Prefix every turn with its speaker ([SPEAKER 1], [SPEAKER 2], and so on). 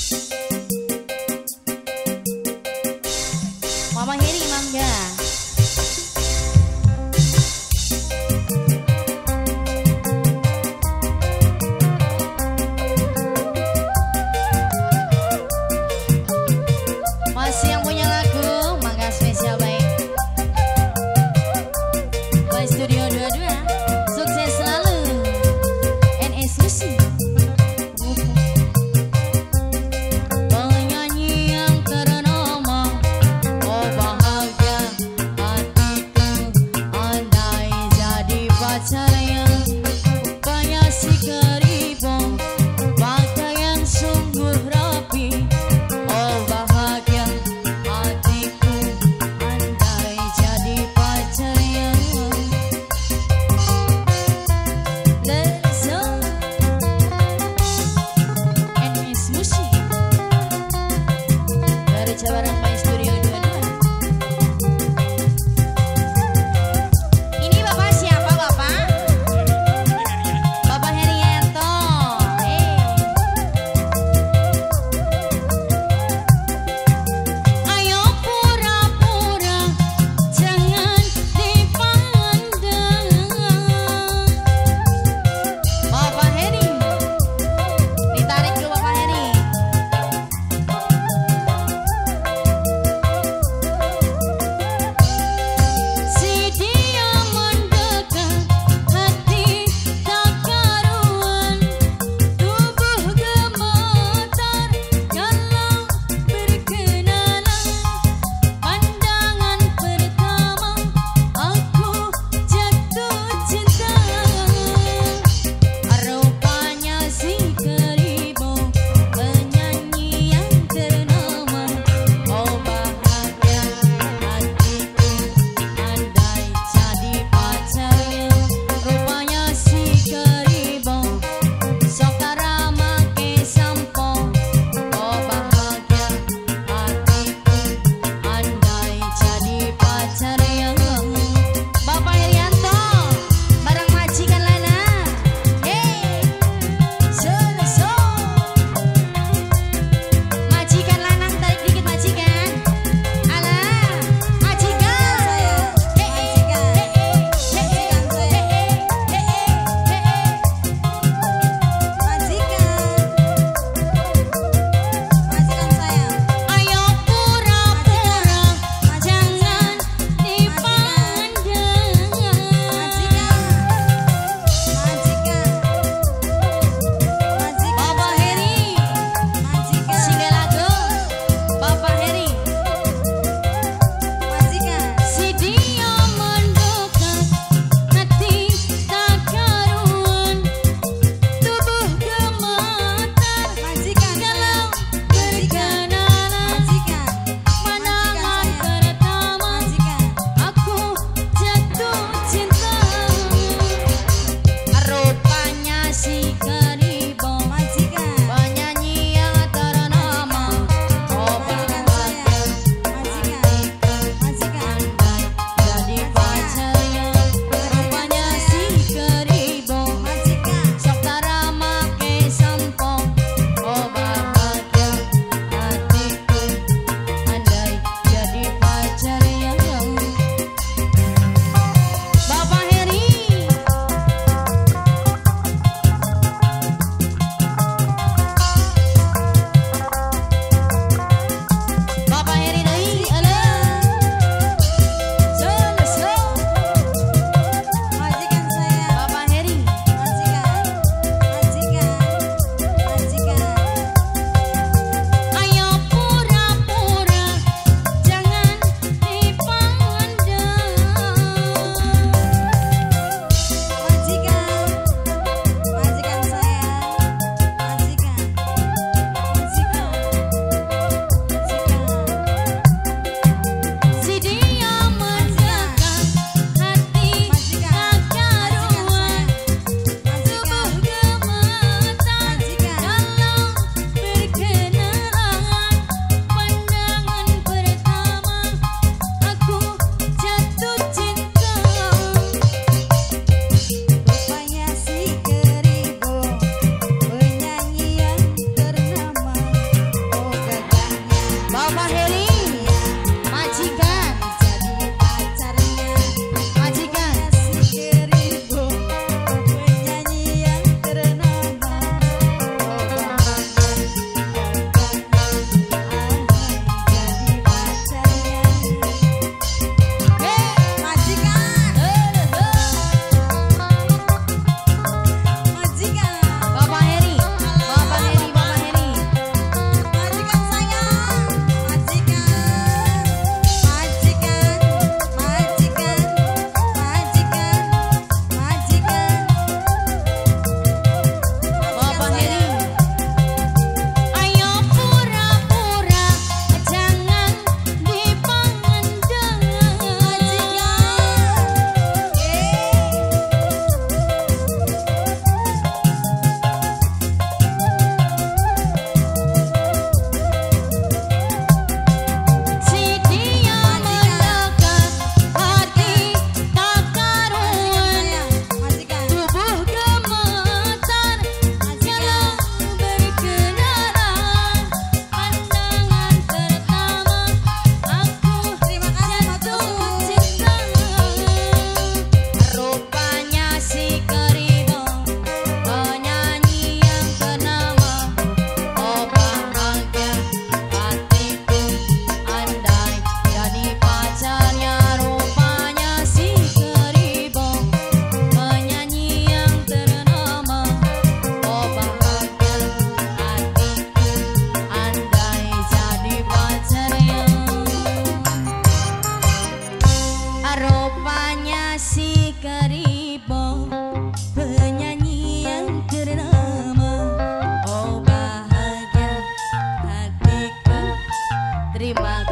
[SPEAKER 1] Mama Heri Mangga. Masih yang punya lagu, mangga spesial baik. By Studio 22, sukses selalu. NS Lucy. Bapak Heri, majikan
[SPEAKER 2] jadi pacarnya
[SPEAKER 1] majikan
[SPEAKER 2] si Keribo, penyanyi yang ternama. Jadi pacarnya majikan, majikan.
[SPEAKER 1] Bapak Heri, Bapak Heri, Bapak Heri.
[SPEAKER 2] Majikan sayang, majikan, majikan, majikan, majikan, majikan.
[SPEAKER 1] Bapak Heri, ayo pura-pura jangan dipandang si dia mendekat hati tak karuan tubuh gemetar jalan berkenalan pandangan pertama aku
[SPEAKER 2] Terima kasih
[SPEAKER 1] jatuh
[SPEAKER 2] Matu.
[SPEAKER 1] cinta rupanya si Keribo penyanyi yang ternama oh bahagia hatiku andai jadi pacarnya rupanya si Keribo penyanyi yang ternama oh bahagia hatiku andai jadi pacarnya rupanya si Keribo penyanyi yang ternama oh bahagia hatiku terima